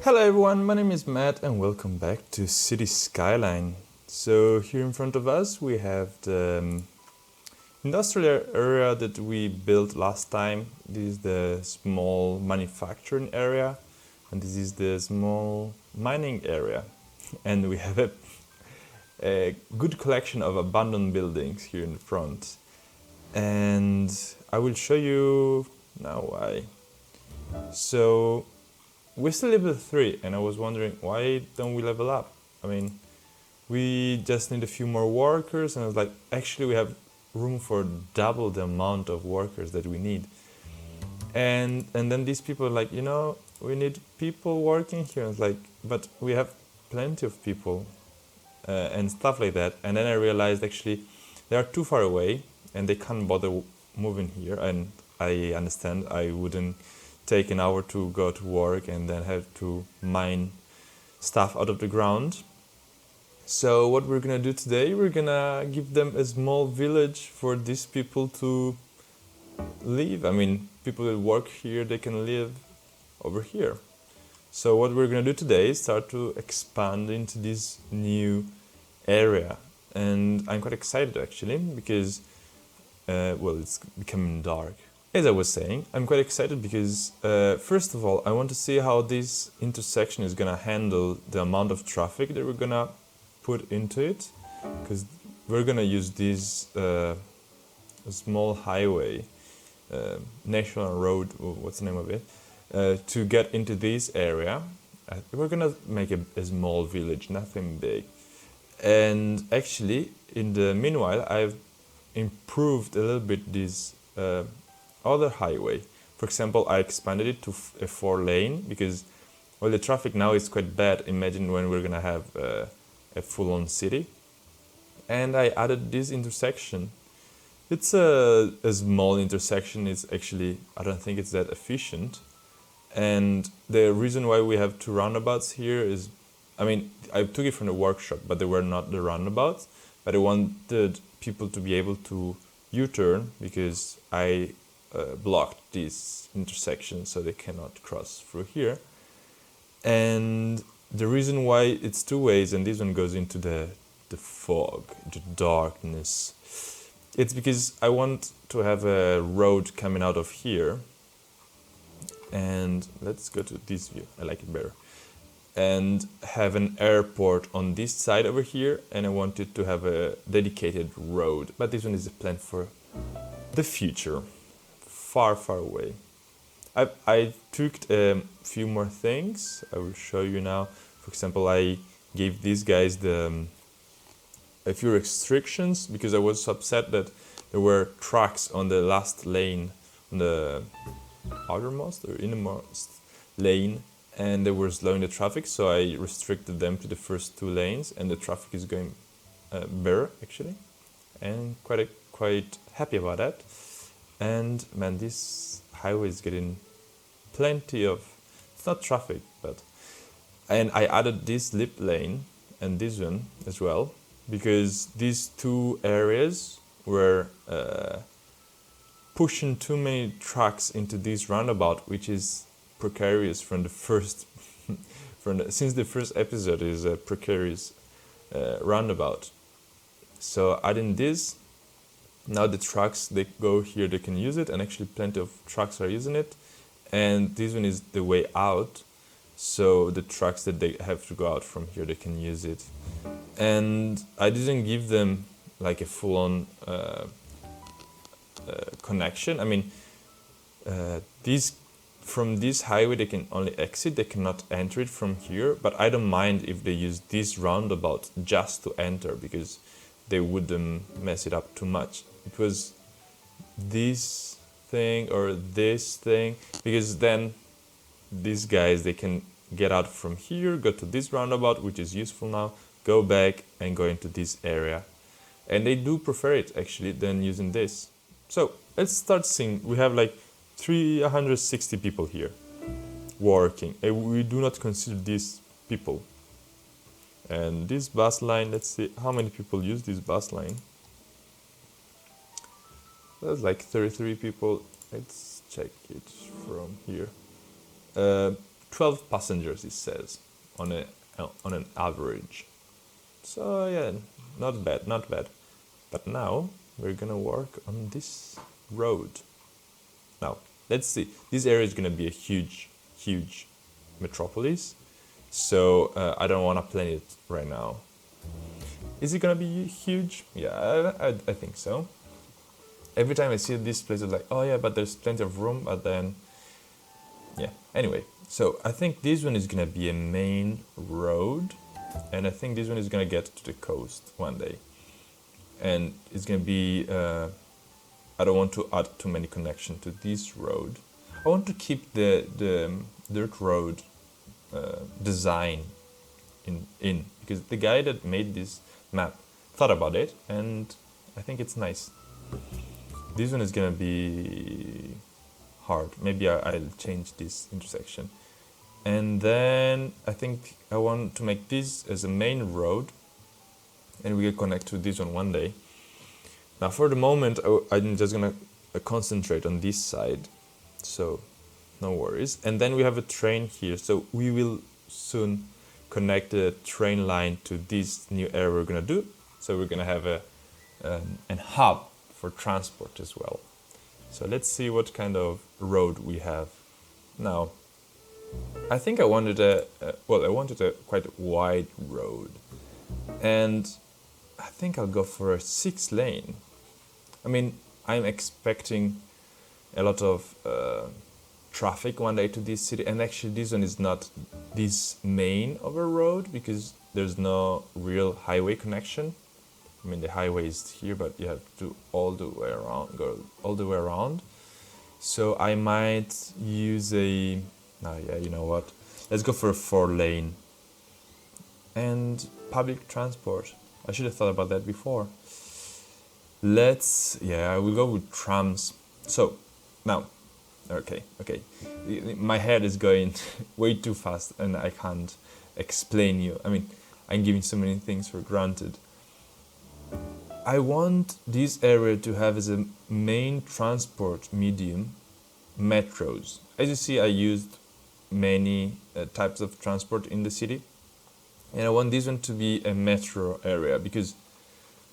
Hello everyone, my name is Matt and welcome back to City Skyline. So here in front of us we have the industrial area that we built last time. This is the small manufacturing area and this is the small mining area. And we have a good collection of abandoned buildings here in the front. And I will show you now why. So we're still level 3 and I was wondering why don't we level up? I mean, we just need a few more workers and I was like, actually we have room for double the amount of workers that we need. And then these people are like, we need people working here. And it's like, but we have plenty of people and stuff like that. And then I realized actually they are too far away and they can't bother moving here. And I understand I wouldn't take an hour to go to work and then have to mine stuff out of the ground. So what we're gonna do today, we're gonna give them a small village for these people to live. I mean, people that work here, they can live over here. So what we're gonna do today is start to expand into this new area. And I'm quite excited actually, because, it's becoming dark. As I was saying, I'm quite excited because, first of all, I want to see how this intersection is gonna handle the amount of traffic that we're gonna put into it, because we're gonna use this small highway, national road, what's the name of it, to get into this area. We're gonna make a small village, nothing big. And actually, in the meanwhile, I've improved a little bit this other highway. For example, I expanded it to a 4-lane because, the traffic now is quite bad. Imagine when we're gonna have a full-on city. And I added this intersection. It's a small intersection. It's actually, I don't think it's that efficient. And the reason why we have 2 roundabouts here is, I took it from the workshop, but they were not the roundabouts. But I wanted people to be able to U-turn because I blocked this intersection so they cannot cross through here. And the reason why it's 2 ways and this one goes into the fog, the darkness, it's because I want to have a road coming out of here. And let's go to this view, I like it better. And have an airport on this side over here, and I wanted to have a dedicated road. But this one is a plan for the future. Far, far away. I tweaked a few more things. I will show you now. For example, I gave these guys a few restrictions because I was upset that there were trucks on the last lane, on the outermost or innermost lane, and they were slowing the traffic. So I restricted them to the first 2 lanes, and the traffic is going better actually, and quite happy about that. And man, this highway is getting plenty of, it's not traffic, and I added this lip lane and this one as well, because these 2 areas were pushing too many trucks into this roundabout, which is precarious from the first, since the first episode is a precarious roundabout. So adding this, now the trucks, they go here, they can use it, and actually plenty of trucks are using it. And this one is the way out, so the trucks that they have to go out from here, they can use it. And I didn't give them like a full-on connection. From this highway they can only exit, they cannot enter it from here, but I don't mind if they use this roundabout just to enter, because they wouldn't mess it up too much. It was this thing or this thing, because then these guys, they can get out from here, go to this roundabout, which is useful now, go back and go into this area. And they do prefer it actually than using this. So let's start seeing. We have like 360 people here working, and we do not consider these people. And this bus line, let's see how many people use this bus line. There's like 33 people. Let's check it from here. 12 passengers, it says, on an average. So yeah, not bad, not bad. But now we're gonna work on this road. Now, let's see. This area is gonna be a huge, huge metropolis. So I don't wanna plan it right now. Is it gonna be huge? Yeah, I think so. Every time I see this place, it's like, oh yeah, but there's plenty of room, but then, yeah. Anyway, so I think this one is gonna be a main road, and I think this one is gonna get to the coast one day. And it's gonna be, I don't want to add too many connections to this road. I want to keep the dirt road design in, because the guy that made this map thought about it, and I think it's nice. This one is gonna be hard. Maybe I'll change this intersection. And then I think I want to make this as a main road, and we will connect to this one day. Now for the moment, I'm just gonna concentrate on this side, so no worries. And then we have a train here, so we will soon connect the train line to this new area we're gonna do. So we're gonna have a hub for transport as well. So let's see what kind of road we have. Now, I think I wanted a quite wide road, and I think I'll go for a 6-lane. I mean, I'm expecting a lot of traffic one day to this city, and actually this one is not this main of a road because there's no real highway connection. I mean, the highway is here, but you have to go all the way around. So I might use you know what? Let's go for a 4-lane. And public transport. I should have thought about that before. I will go with trams. So, now, okay. My head is going way too fast and I can't explain you. I mean, I'm giving so many things for granted. I want this area to have as a main transport medium metros. As you see, I used many types of transport in the city, and I want this one to be a metro area because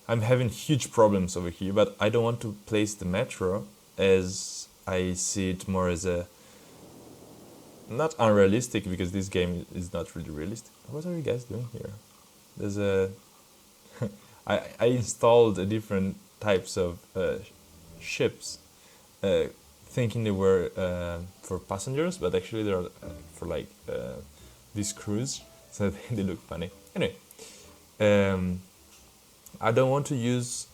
I'm having huge problems over here, but I don't want to place the metro as I see it more as a not unrealistic, because this game is not really realistic. What are you guys doing here? There's a I installed a different types of ships, thinking they were for passengers, but actually they're for like this cruise, so they look funny. Anyway, I don't want to use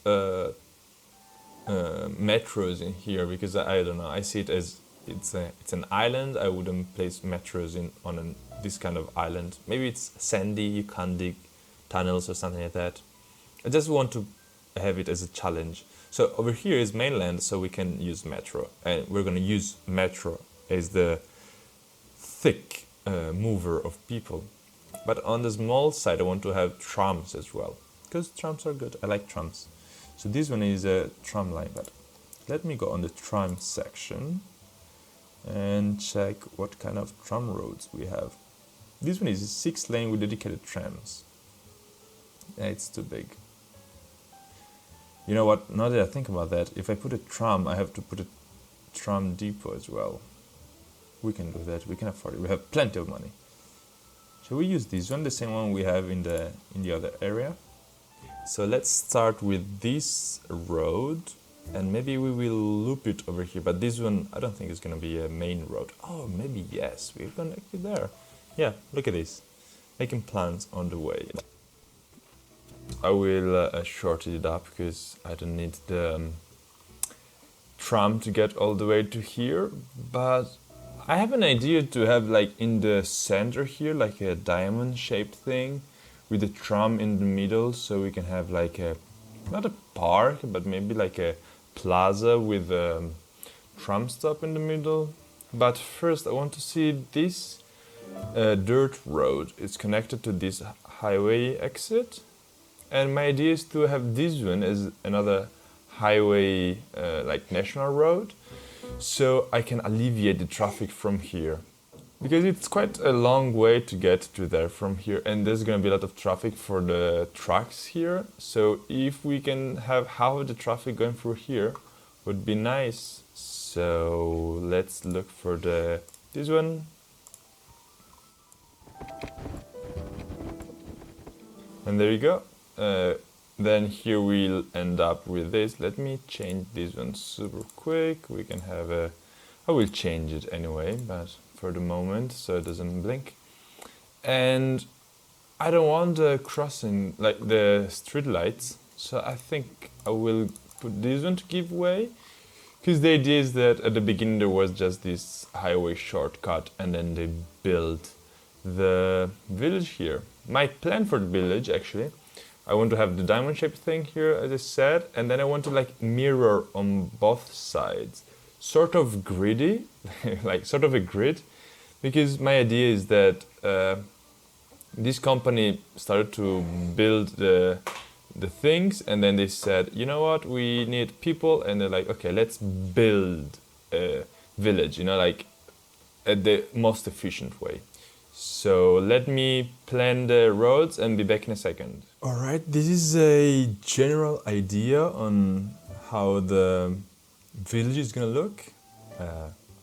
metros in here because I don't know. I see it as it's an island. I wouldn't place metros on this kind of island. Maybe it's sandy. You can't dig tunnels or something like that. I just want to have it as a challenge. So over here is mainland, so we can use metro, and we're gonna use metro as the thick mover of people. But on the small side, I want to have trams as well, because trams are good. I like trams. So this one is a tram line, but let me go on the tram section and check what kind of tram roads we have. This one is a 6-lane with dedicated trams. Yeah, it's too big. You know what, now that I think about that, if I put a tram, I have to put a tram depot as well. We can do that, we can afford it, we have plenty of money. Shall we use this one, the same one we have in the other area? So let's start with this road, and maybe we will loop it over here, but this one, I don't think it's gonna be a main road. Oh, maybe yes, we're gonna connect it there. Yeah, look at this, making plans on the way. I will shorten it up because I don't need the tram to get all the way to here, but I have an idea to have like in the center here like a diamond shaped thing with a tram in the middle, so we can have like not a park, but maybe like a plaza with a tram stop in the middle. But first I want to see this dirt road. It's connected to this highway exit. And my idea is to have this one as another highway, like national road, so I can alleviate the traffic from here. because it's quite a long way to get to there from here, and there's gonna be a lot of traffic for the trucks here. So if we can have half of the traffic going through here, would be nice. So let's look for this one. And there you go. Then here we'll end up with this. Let me change this one super quick. We can have a, I will change it anyway, but for the moment, so it doesn't blink. And I don't want the crossing, like the street lights, so I think I will put this one to give way. Because the idea is that at the beginning there was just this highway shortcut, and then they built the village here. My plan for the village, actually, I want to have the diamond shaped thing here, as I said, and then I want to like mirror on both sides. Sort of gridy, like sort of a grid, because my idea is that this company started to build the things, and then they said, you know what, we need people, and they're like, okay, let's build a village, you know, like at the most efficient way. So let me plan the roads and be back in a second. All right, this is a general idea on how the village is gonna look.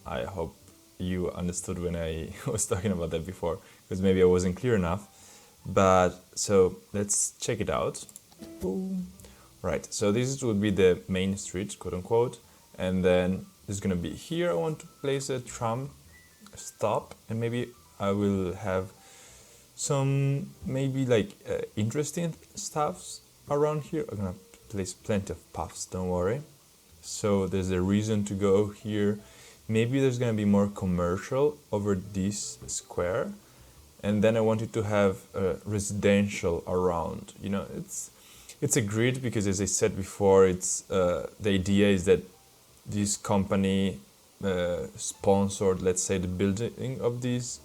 I hope you understood when I was talking about that before, because maybe I wasn't clear enough. But so let's check it out. Boom. Right, so this would be the main street, quote unquote, and then there's gonna be here. I want to place a tram stop, and maybe I will have some maybe like interesting stuffs around here. I'm gonna place plenty of paths, don't worry. So there's a reason to go here. Maybe there's gonna be more commercial over this square, and then I wanted to have residential around. You know, it's a grid because, as I said before, it's the idea is that this company sponsored, let's say, the building of this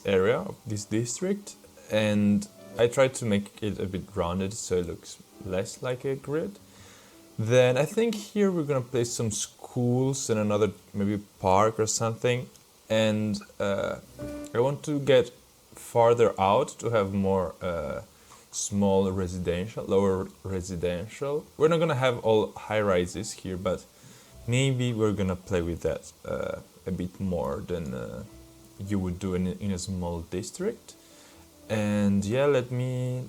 area, of this district, and I tried to make it a bit rounded so it looks less like a grid. Then I think here we're gonna place some schools and another maybe park or something, and I want to get farther out to have more small residential, lower residential. We're not gonna have all high rises here, but maybe we're gonna play with that a bit more than you would do in a small district. And yeah, let me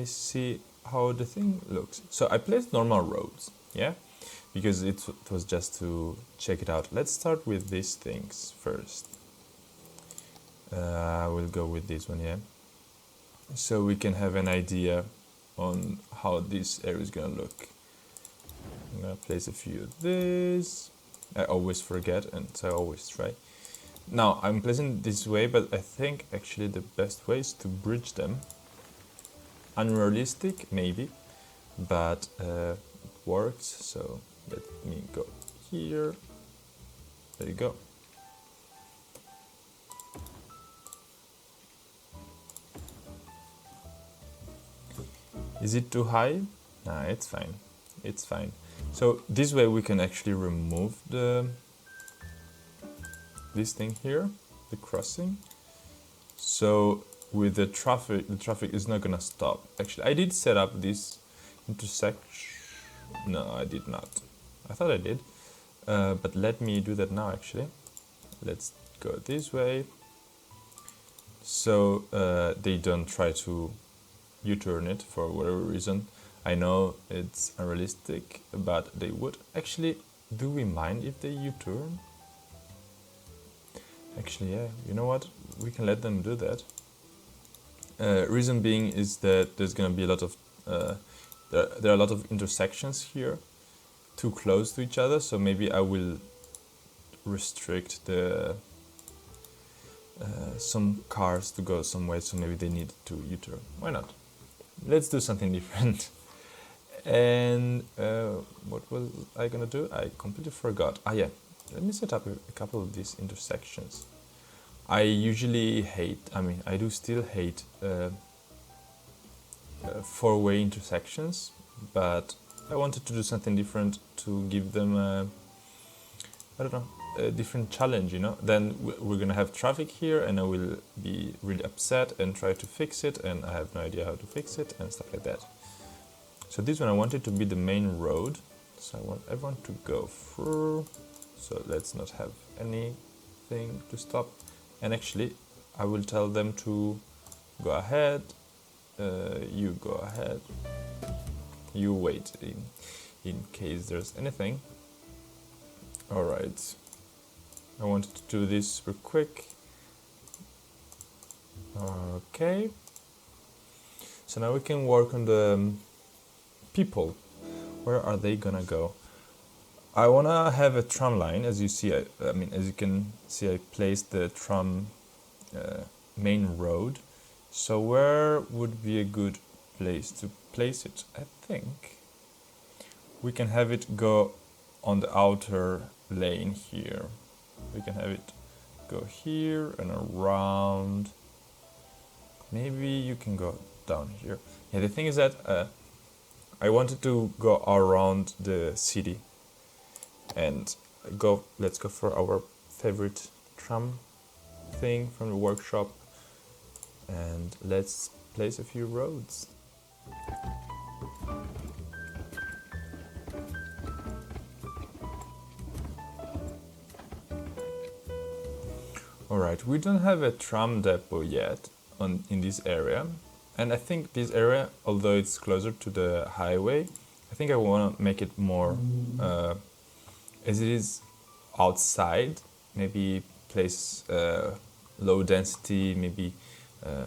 see how the thing looks. So I placed normal roads, yeah, because it was just to check it out. Let's start with these things first. I will go with this one, yeah, so we can have an idea on how this area is gonna look. I'm gonna place a few of this. I always forget, and so I always try. Now I'm placing this way, but I think actually the best way is to bridge them. Unrealistic, maybe, but it works. So let me go here. There you go. Is it too high? Nah, it's fine. It's fine. So this way we can actually remove this thing here, the crossing. So with the traffic is not gonna stop. Actually, I did set up this intersection. No, I did not. I thought I did. But let me do that now, actually. Let's go this way. So they don't try to U-turn it for whatever reason. I know it's unrealistic, but they would. Actually, do we mind if they U-turn? Actually, yeah, you know what? We can let them do that. Reason being is that there's gonna be a lot of there are a lot of intersections here, too close to each other. So maybe I will restrict the some cars to go some way. So maybe they need to U-turn. Why not? Let's do something different. And what was I gonna do? I completely forgot. Ah, yeah. Let me set up a couple of these intersections. I usually hate, I do still hate four-way intersections, but I wanted to do something different to give them, I don't know, a different challenge, you know. Then we're gonna have traffic here, and I will be really upset and try to fix it, and I have no idea how to fix it and stuff like that. So this one I want it to be the main road, so I want everyone to go through. So let's not have anything to stop. And actually, I will tell them to go ahead. You go ahead. You wait in case there's anything. All right. I wanted to do this real quick. Okay. So now we can work on the people. Where are they gonna go? I wanna have a tram line. As you see, as you can see, I placed the tram main road. So where would be a good place to place it? I think we can have it go on the outer lane here. We can have it go here and around. Maybe you can go down here. Yeah, the thing is that I wanted to go around the city and let's go for our favorite tram thing from the workshop, and let's place a few roads. Alright, we don't have a tram depot yet in this area, and I think this area, although it's closer to the highway, I think I want to make it more as it is outside, maybe place low density, maybe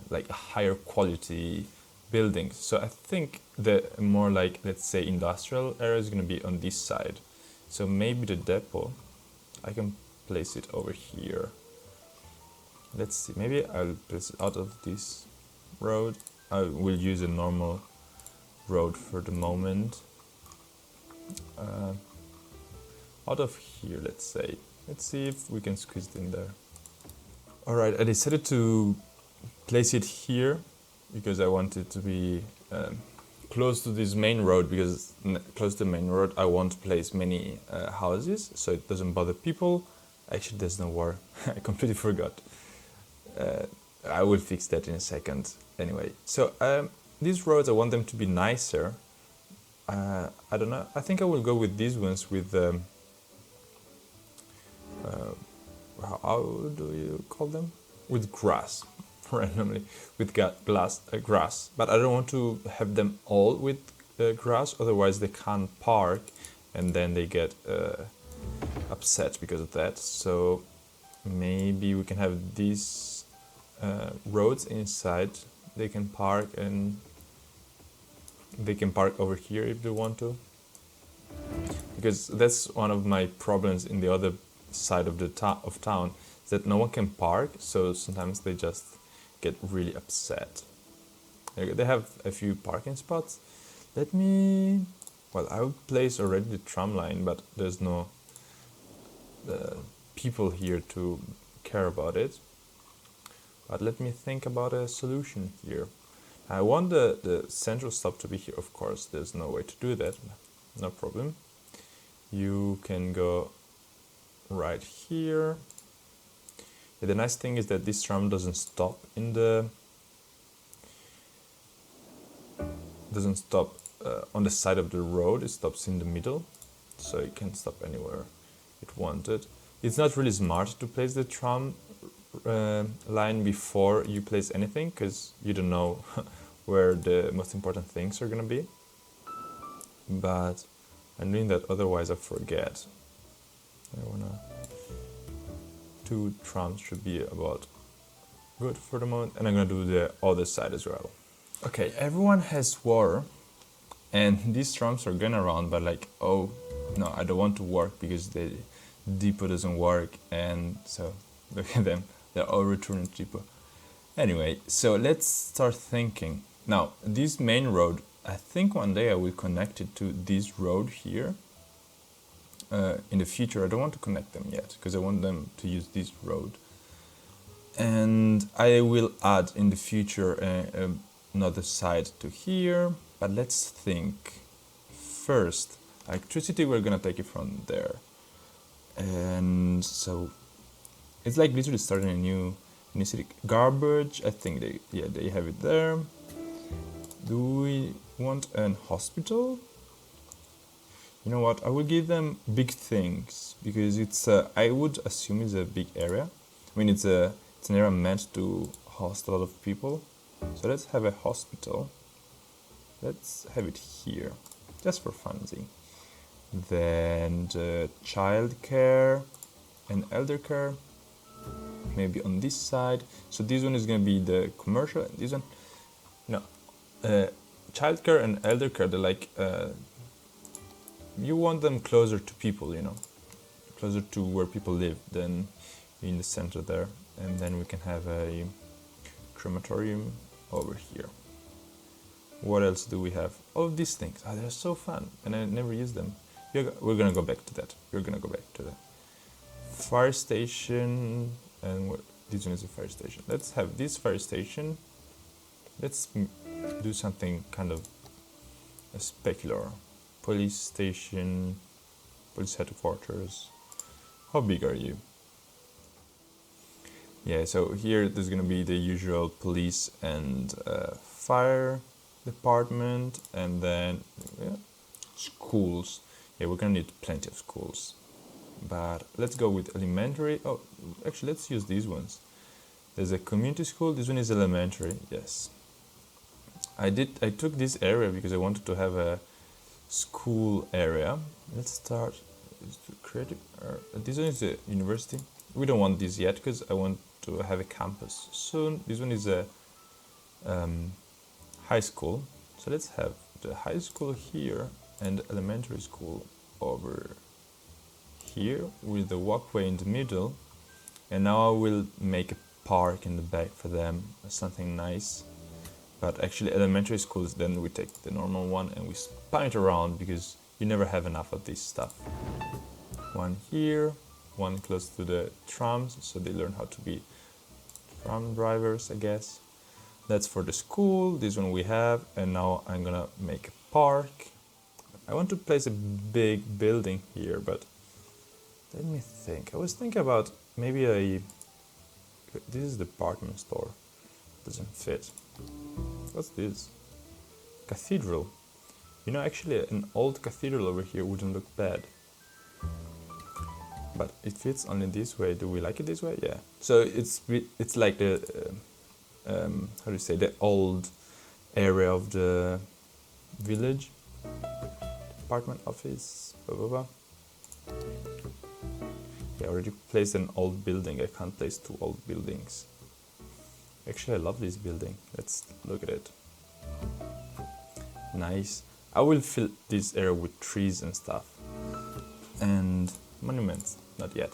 like a higher quality buildings. So I think the more like, let's say, industrial area is going to be on this side. So maybe the depot, I can place it over here. Let's see, maybe I'll place it out of this road. I will use a normal road for the moment. Out of here, let's say. Let's see if we can squeeze it in there. Alright, I decided to place it here because I want it to be close to this main road, because close to the main road I want to place many houses so it doesn't bother people. Actually, there's no war. I completely forgot. I will fix that in a second. Anyway, so these roads, I want them to be nicer. I don't know. I think I will go with these ones with how do you call them? With grass, randomly, with grass. But I don't want to have them all with grass, otherwise they can't park, and then they get upset because of that. So maybe we can have these roads inside. They can park, and they can park over here if they want to, because that's one of my problems in the other side of the town, is that no one can park, so sometimes they just get really upset. They have a few parking spots. I would place already the tram line, but there's no people here to care about it. But let me think about a solution here. I want the central stop to be here, of course. There's no way to do that. No problem. You can go right here. Yeah, the nice thing is that this tram doesn't stop on the side of the road. It stops in the middle, so it can stop anywhere it wanted. It's not really smart to place the tram line before you place anything, because you don't know where the most important things are gonna be. But I'm doing that, otherwise I forget. Two trams should be about good for the moment, and I'm gonna do the other side as well. Okay, everyone has war, and these trams are going around, but like, oh no, I don't want to work because the depot doesn't work, and so look at them, they're all returning to depot. Anyway, so let's start thinking. Now, this main road, I think one day I will connect it to this road here. In the future, I don't want to connect them yet, because I want them to use this road. And I will add in the future another side to here, but let's think. First, electricity, we're gonna take it from there. And so it's like literally starting a new city. Garbage, I think they have it there. Do we want an hospital? You know what? I will give them big things because it's I would assume it's a big area. I mean it's an area meant to host a lot of people. So let's have a hospital. Let's have it here, just for funsies. Then childcare and elder care, maybe on this side. So this one is gonna be the commercial. This one, no, childcare and elder care. They're like you want them closer to people, closer to where people live than in the center there. And then we can have a crematorium over here. What else do we have? Oh, these things. They're so fun, and I never use them. We're gonna go back to that. We're gonna go back to that. Fire station, and this one is a fire station. Let's have this fire station. Let's do something kind of specular. Police station, police headquarters. How big are you? Yeah, so here there's gonna be the usual police and fire department, and then schools. Yeah, we're gonna need plenty of schools, but let's go with elementary. Oh, actually, let's use these ones. There's a community school. This one is elementary. Yes, I took this area because I wanted to have a school area. Let's start creative. This one is a university. We don't want this yet because I want to have a campus soon. This one is a high school. So let's have the high school here and elementary school over here with the walkway in the middle. And now I will make a park in the back for them, something nice. But actually elementary schools, then we take the normal one and we spin it around because you never have enough of this stuff. One here, one close to the trams, so they learn how to be tram drivers, I guess. That's for the school. This one we have, and now I'm gonna make a park. I want to place a big building here, but let me think. I was thinking about maybe this is the department store. Doesn't fit. What's this? Cathedral. Actually an old cathedral over here wouldn't look bad. But it fits only this way. Do we like it this way? Yeah. So it's like the how do you say, the old area of the village. Apartment office. Blah, blah, blah. Yeah, I already placed an old building. I can't place two old buildings. Actually, I love this building. Let's look at it. Nice. I will fill this area with trees and stuff. And monuments. Not yet.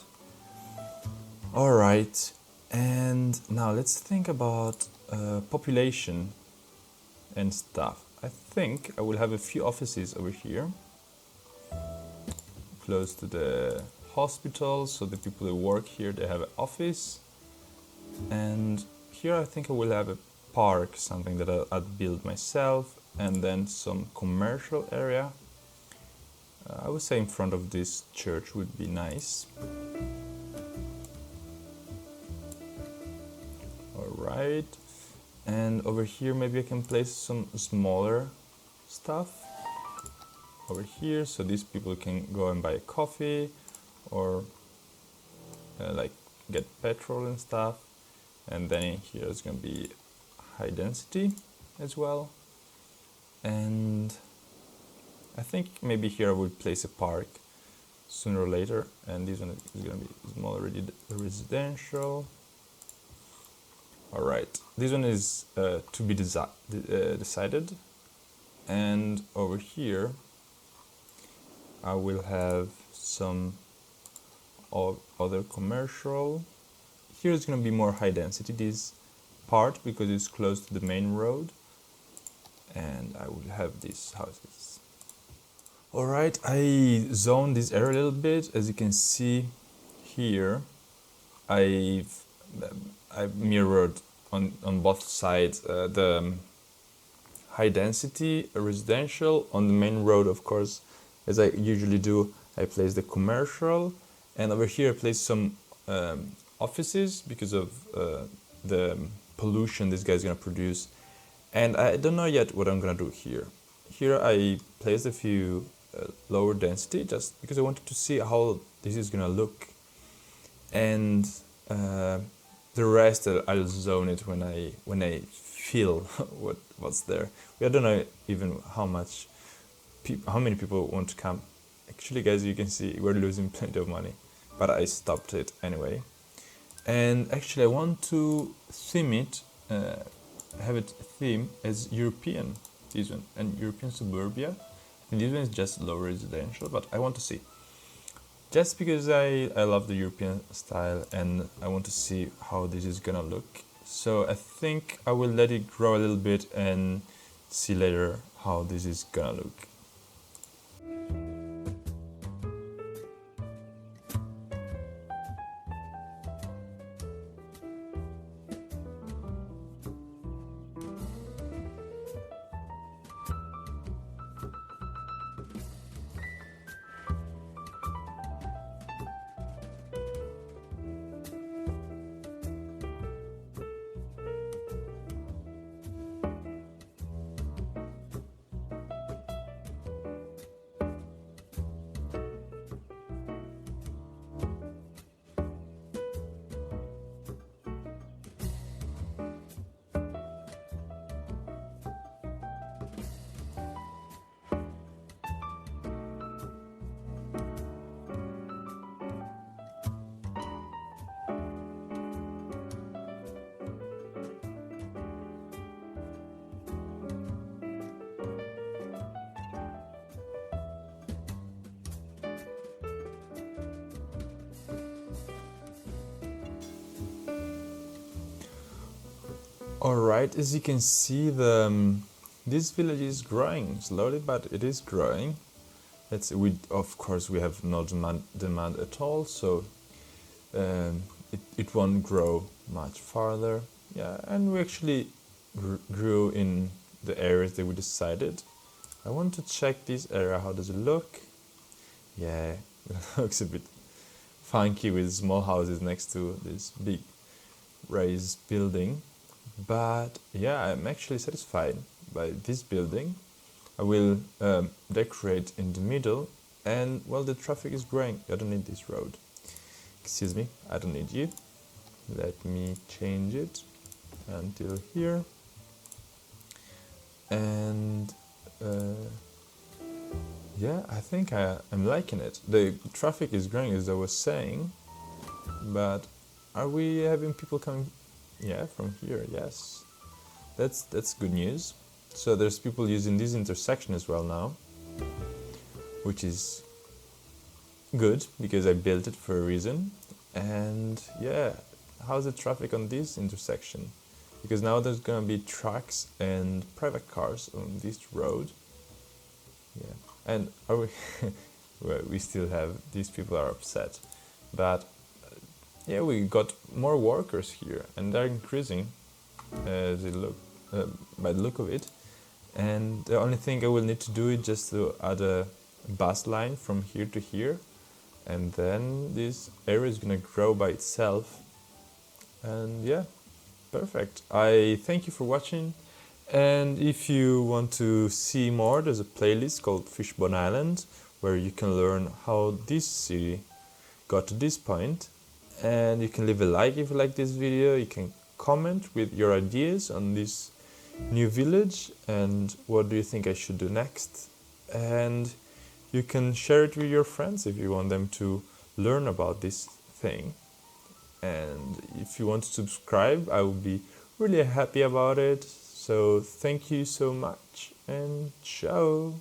Alright. And now let's think about population and stuff. I think I will have a few offices over here. Close to the hospital. So the people who work here, they have an office. And here I think I will have a park, something that I'd build myself, and then some commercial area. I would say in front of this church would be nice. Alright, and over here maybe I can place some smaller stuff over here, so these people can go and buy a coffee or like get petrol and stuff. And then in here is going to be high density as well. And I think maybe here I will place a park sooner or later. And this one is going to be small residential. Alright, this one is to be decided. And over here I will have some other commercial. Here is going to be more high density, this part, because it's close to the main road. And I will have these houses. Alright, I zoned this area a little bit. As you can see here, I've mirrored on both sides the high density residential. On the main road, of course, as I usually do, I place the commercial. And over here I placed some offices because of the pollution this guy's gonna produce. And I don't know yet what I'm gonna do here. Here I placed a few lower density just because I wanted to see how this is gonna look. And the rest I'll zone it when I feel what's there. I don't know even how many people want to come. Actually, guys, you can see we're losing plenty of money, but I stopped it anyway. And actually, I want to theme it, have it theme as European. This one and European suburbia. And this one is just low residential, but I want to see. Just because I love the European style and I want to see how this is gonna look. So I think I will let it grow a little bit and see later how this is gonna look. Alright, as you can see, this village is growing slowly, but it is growing. Of course, we have no demand at all, so it won't grow much farther. Yeah, and we actually grew in the areas that we decided. I want to check this area. How does it look? Yeah, it looks a bit funky with small houses next to this big raised building. But yeah, I'm actually satisfied by this building. I will decorate in the middle, and well, the traffic is growing. I don't need this road. Excuse me, I don't need you. Let me change it until here. And yeah, I think I'm liking it. The traffic is growing, as I was saying, but are we having people coming? Yeah, from here, yes. That's good news. So there's people using this intersection as well now, which is good because I built it for a reason. And yeah, how's the traffic on this intersection? Because now there's gonna be trucks and private cars on this road. Yeah, and are we? Well, we still have these people are upset, but yeah, we got more workers here, and they're increasing as it look by the look of it. And the only thing I will need to do is just to add a bus line from here to here, and then this area is gonna grow by itself. And yeah, perfect. I thank you for watching, and if you want to see more, there's a playlist called Fishbone Island where you can learn how this city got to this point. And you can leave a like if you like this video. You can comment with your ideas on this new village and what do you think I should do next. And you can share it with your friends if you want them to learn about this thing. And if you want to subscribe, I will be really happy about it. So thank you so much and ciao.